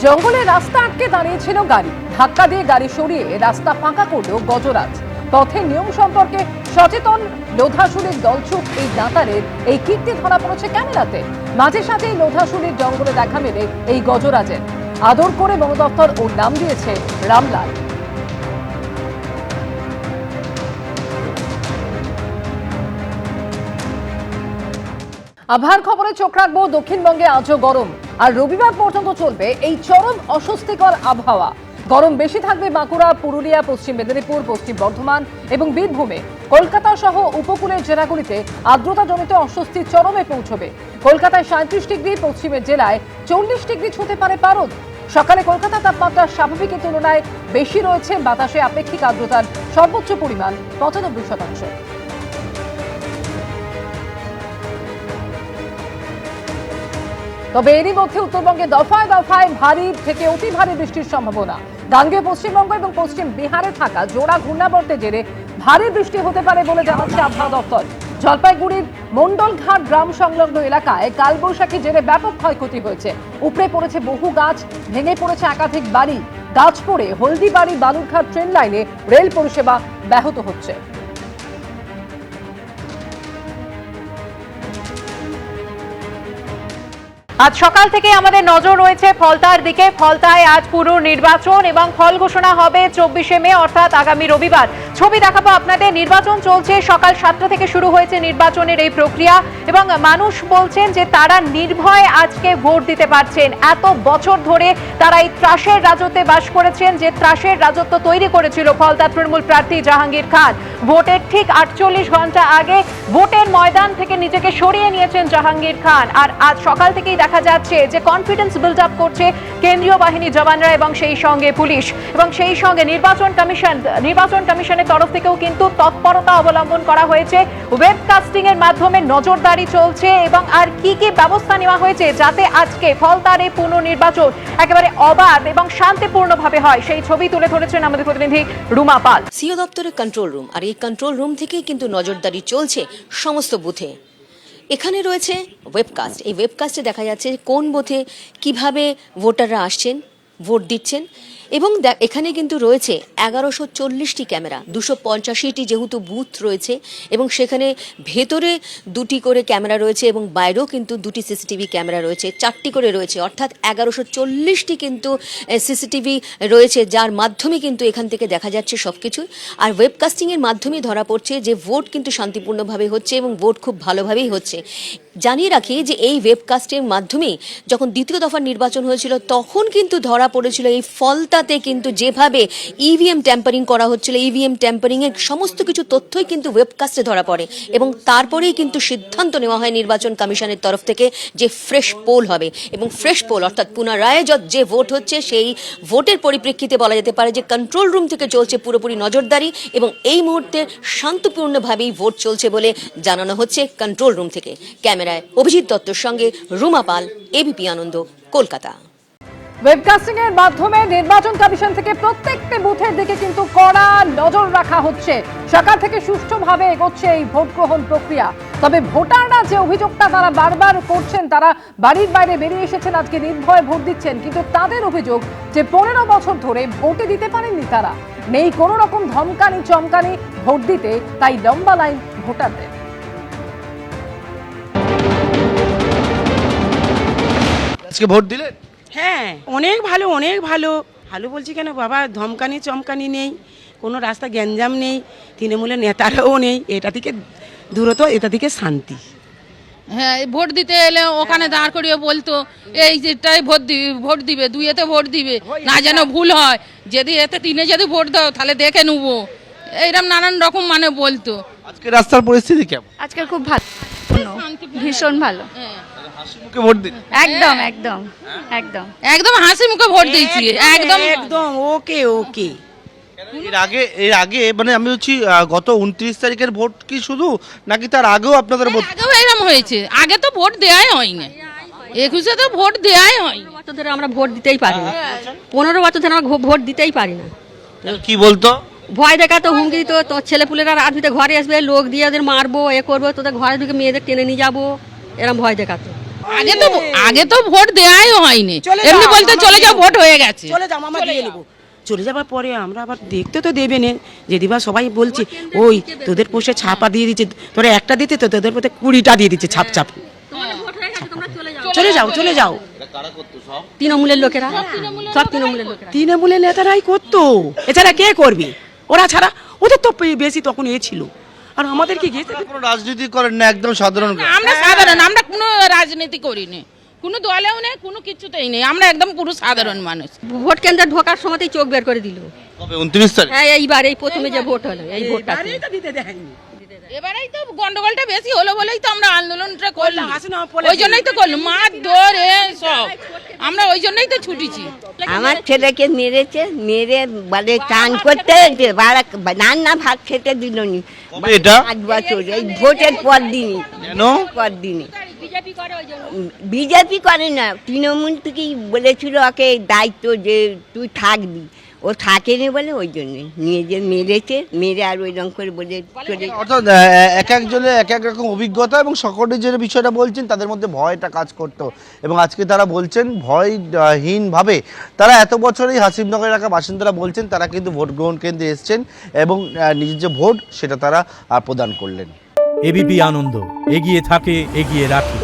জঙ্গলে রাস্তা আটকে দাঁড়িয়েছিল গাড়ি, ধাক্কা দিয়ে গাড়ি সরিয়ে রাস্তা ফাঁকা করল গজরাজ। পথের নিয়ম সম্পর্কে সচেতন লোধাশুলির দলছুট এই দাঁতারের এই কীর্তি ধরা পড়েছে ক্যামেরাতে। মাঝে সাঝেই লোধাশুলির জঙ্গলে দেখা মেলে এই গজরাজের। আদর করে বন দপ্তর ওর নাম দিয়েছে রামলাল। আবহাওয়ার খবরে চোখ রাখবো। দক্ষিণবঙ্গে আজও গরম, আর রবিবার পর্যন্ত চলবে এই চরম অস্বস্তিকর আবহাওয়া। গরম বেশি থাকবে বাঁকুড়া, পুরুলিয়া, পশ্চিম মেদিনীপুর, পশ্চিম বর্ধমান এবং বীরভূমে। কলকাতা সহ উপকূলের জেলাগুলিতে আর্দ্রতাজনিত অস্বস্তি চরমে পৌঁছবে। কলকাতায় 37 ডিগ্রি, পশ্চিমের জেলায় 40 ডিগ্রি ছুঁতে পারে পারদ। সকালে কলকাতা তাপমাত্রা স্বাভাবিকের তুলনায় বেশি রয়েছে। বাতাসে আপেক্ষিক আর্দ্রতার সর্বোচ্চ পরিমাণ 95%। তবে এরই মধ্যে উত্তরবঙ্গে দফায় দফায় ভারী থেকে অতি ভারী বৃষ্টির সম্ভাবনা। গাঙ্গেয় পশ্চিমবঙ্গ এবং পশ্চিম বিহারে থাকা জোড়া ঘূর্ণাবর্তের জেরে ভারী বৃষ্টি হতে পারে বলে জানাচ্ছে আবহাওয়া দপ্তর। জলপাইগুড়ির মন্ডলঘাট গ্রাম সংলগ্ন এলাকায় কালবৈশাখী জেরে ব্যাপক ক্ষয়ক্ষতি হয়েছে। উপড়ে পড়েছে বহু গাছ, ভেঙে পড়েছে একাধিক বাড়ি। গাছ পড়ে হলদিবাড়ি বালুরঘাট ট্রেন লাইনে রেল পরিষেবা ব্যাহত হচ্ছে। আজ সকাল থেকে আমাদের নজর রয়েছে ফলতার দিকে। ফলতায় আজ পুরো নির্বাচন এবং ফল ঘোষণা হবে 24শে মে অর্থাৎ আগামী রবিবার। ছবি দেখাবো আপনাদের। নির্বাচন চলছে, সকাল 7টা থেকে শুরু হয়েছে নির্বাচনের এই প্রক্রিয়া এবং মানুষ বলছেন যে তারা নির্ভয়ে আজকে ভোট দিতে পারছেন। এত বছর ধরে তারা এই ত্রাসের রাজত্বে বাস করেছেন, যে ত্রাসের রাজত্ব তৈরি করেছিল ফলতার তৃণমূল প্রার্থী জাহাঙ্গীর খান। ভোটের ঠিক 48 ঘন্টা আগে ভোটের ময়দান থেকে নিজেকে সরিয়ে নিয়েছেন জাহাঙ্গীর খান। আর আজ সকাল থেকেই দেখা যাচ্ছে যে কনফিডেন্স বিল্ড আপ করছে কেন্দ্রীয় বাহিনী জওয়ানরা এবং সেই সঙ্গে পুলিশ এবং সেই সঙ্গে নির্বাচন কমিশনের তরফ থেকেও কিন্তু তৎপরতা অবলম্বন করা হয়েছে। ওয়েবকাস্টিং এর মাধ্যমে নজরদারি চলছে এবং আর কি কি ব্যবস্থা নেওয়া হয়েছে যাতে আজকে ফলতার এই পুনর্নির্বাচন একেবারে অবাধ এবং শান্তিপূর্ণভাবে হয়, সেই ছবি তুলে ধরেছেন আমাদের প্রতিনিধি রুমা পাল। সিও দপ্তরের কন্ট্রোল রুম, আর এই কন্ট্রোল রুম থেকেই কিন্তু নজরদারি চলছে সমস্ত বুথে। এখানে রয়েছে ওয়েবকাস্ট। এই ওয়েবকাস্টে দেখা যাচ্ছে কোন বুথে কিভাবে ভোটাররা আসছেন, ভোট দিচ্ছেন এবং এখানে কিন্তু রয়েছে 1140টি ক্যামেরা, 285টি যেহেতু বুথ রয়েছে এবং সেখানে ভেতরে 2টি করে ক্যামেরা রয়েছে এবং বাইরেও কিন্তু 2টি সিসিটিভি ক্যামেরা রয়েছে, 4টি করে রয়েছে, অর্থাৎ 1140টি কিন্তু সিসিটিভি রয়েছে, যার মাধ্যমে কিন্তু এখান থেকে দেখা যাচ্ছে সব কিছুই। আর ওয়েবকাস্টিংয়ের মাধ্যমে ধরা পড়ছে যে ভোট কিন্তু শান্তিপূর্ণভাবে হচ্ছে এবং ভোট খুব ভালোভাবেই হচ্ছে। জানিয়ে রাখি যে এই ওয়েবকাস্টের মাধ্যমে যখন দ্বিতীয় দফার নির্বাচন হয়েছিল তখন কিন্তু ধরা পড়েছিল এই ফলতাতে কিন্তু যেভাবে ইভিএম ট্যাম্পারিং করা হচ্ছিল, ইভিএম ট্যাম্পারিং এর সমস্ত কিছু তথ্যই কিন্তু ওয়েবকাস্টে ধরা পড়ে এবং তারপরেই কিন্তু সিদ্ধান্ত নেওয়া হয় নির্বাচন কমিশনের তরফ থেকে যে ফ্রেশ পোল হবে এবং ফ্রেশ পোল অর্থাৎ পুনরায় যে ভোট হচ্ছে সেই ভোটের পরিপ্রেক্ষিতে বলা যেতে পারে যে কন্ট্রোল রুম থেকে চলছে পুরোপুরি নজরদারি এবং এই মুহূর্তে শান্তপূর্ণভাবেই ভোট চলছে বলে জানানো হচ্ছে কন্ট্রোল রুম থেকে। ক্যামেরায় অভিজিৎ দত্তর সঙ্গে রুমা পাল, এবিপি আনন্দ, কলকাতা। ওয়েবকাস্টিং এর মাধ্যমে নির্বাচন কমিশন থেকে প্রত্যেকটি বুথের দিকে কিন্তু কড়া নজর রাখা হচ্ছে। সকাল থেকে সুষ্ঠুভাবে এগোচ্ছে এই ভোট গ্রহণ প্রক্রিয়া। তবে ভোটাররা যে অভিযোগটা তারা বারবার করছেন, তারা বাড়ির বাইরে বেরিয়ে এসেছেন, আজকে নির্ভয়ে ভোট দিচ্ছেন, কিন্তু তাদের অভিযোগ যে 15 বছর ধরে ভোটে দিতে পারেননি তারা। নেই কোনো রকম ধমকানি চমকানি ভোট দিতে, তাই লম্বা লাইন ভোটারদের। আজকে ভোট দিলেন? হ্যাঁ, অনেক ভালো, অনেক ভালো। ভালো বলছি কেন বাবা, ধমকানি চমকানি নেই, কোনো রাস্তা গ্যাঞ্জাম নেই, তৃণমূলের নেতারাও নেই। এটা থেকে দূরত্ব, এটা থেকে শান্তি। হ্যাঁ, ভোট দিতে এলে ওখানে দাঁড় করিয়ে বলতো এই যেটাই ভোট দিবে, দুইয়েতে ভোট দিবে না, যেন ভুল হয়। যদি এতে 3-এ যদি ভোট দাও তাহলে দেখে নেবো, এইরকম নানান রকম মানে বলতো। আজকে রাস্তার পরিস্থিতি কেমন? আজকাল খুব ভালো, ভীষণ ভালো। হাসি মুখে ভোট দিন? একদম একদম একদম একদম হাসি মুখে ভোট দিয়েছি, একদম একদম ওকে ওকে। এর আগে মানে আমি হচ্ছি গত 29 তারিখের ভোট কি শুধু, নাকি তার আগেও আপনাদের ভোট? আগেও এরকম হয়েছে, আগে তো ভোট দেওয়াই হয়নি, 21-এ তো ভোট দেওয়াই হয়। বছর ধরে আমরা ভোট দিতেই পারি না, 15 বছর ধরে আমরা ভোট দিতেই পারি না। কি বলতো? ভয় দেখাতো, হুমকি দিত, তোর ছেলেপুলেরা রাত ভিতরে ঘরে আসবে, লোক দিয়ে ওদের মারবো, এ করবো, তোদের ঘরে ঢুকে মেয়েদের টেনে নিয়ে যাবো, এরকম ভয় দেখাতো। আগে তো ভোট দেওয়াই হয়নি, চলে এমনি যাও, বলতে মামা চলে দিয়ে যাও দেবো। ভোট হয়ে গেছে। চলে যাও মামা দিয়ে নেবো। চলে যাবার পরে আমরা আবার দেখতে তো দেবে না, যেদিবা সবাই বলছে ওই তোদের পোষে ছাপা দিয়ে দিচ্ছে, তোরা একটা দিতে তো তোদের পোষে 20টা দিয়ে দিচ্ছে ছাপ ছাপ। চলে যাও চলে যাও। তৃণমূলের লোকেরা, সব তৃণমূলের লোকেরা। তৃণমূলের নেতারাই করতো, এছাড়া কে করবে? ওরা ছাড়া ওদের তো বেশি তখন এ ছিল, আর আমাদের কি গেছে? কোনো রাজনীতি করেন না, একদম সাধারণ না, আমরা সাধারণ, আমরা কোনো রাজনীতি করিনি, কোনো দলেও নেই, কোনো কিছুতেই নেই, আমরা একদম পুরো সাধারণ মানুষ। ভোট কেন্দ্রে ঢোকার সময়তেই চোখ বের করে দিল। কবে 29 তারিখ? হ্যাঁ, এইবার এই প্রথমে যে ভোট হলো, এই ভোটটা এবারেই তো দিতে দেয়নি। এবারেই তো গন্ডগোলটা বেশি হলো বলেই তো আমরা আন্দোলনটা করলাম, হাসিনা বলে ওই জন্যই তো করলাম, মার ধরে সব, আমরা ওই জন্যই তো ছুটেছি। আমার ছেলেকে মেরেছে, মেরে বলে চান করতে রান্না ভাত খেতে দিল নি। কবে এটা? 5 বছর, এই ভোটের পর দিনই। কেন? পর দিনই বিজেপি করে না, তৃণমূল থেকেই বলেছিল ওকে দায়িত্ব যে তুই থাকবি, ও থাকেনি বলে ওই জন্যে নিয়ে যে মেরেছে, মেরে আর ওই রকম করে বলে চলে। অর্থাৎ এক একজনের এক এক রকম অভিজ্ঞতা, এবং সকলে যে বিষয়টা বলছেন তাদের মধ্যে ভয়টা কাজ করতো, এবং আজকে তারা বলছেন ভয়হীনভাবে তারা এত বছরেই হাসিমনগর এলাকার বাসিন্দারা বলছেন তারা কিন্তু ভোট গ্রহণ কেন্দ্রে এসছেন এবং নিজের যে ভোট সেটা তারা প্রদান করলেন। এবিপি আনন্দ, এগিয়ে থাকে, এগিয়ে রাখে।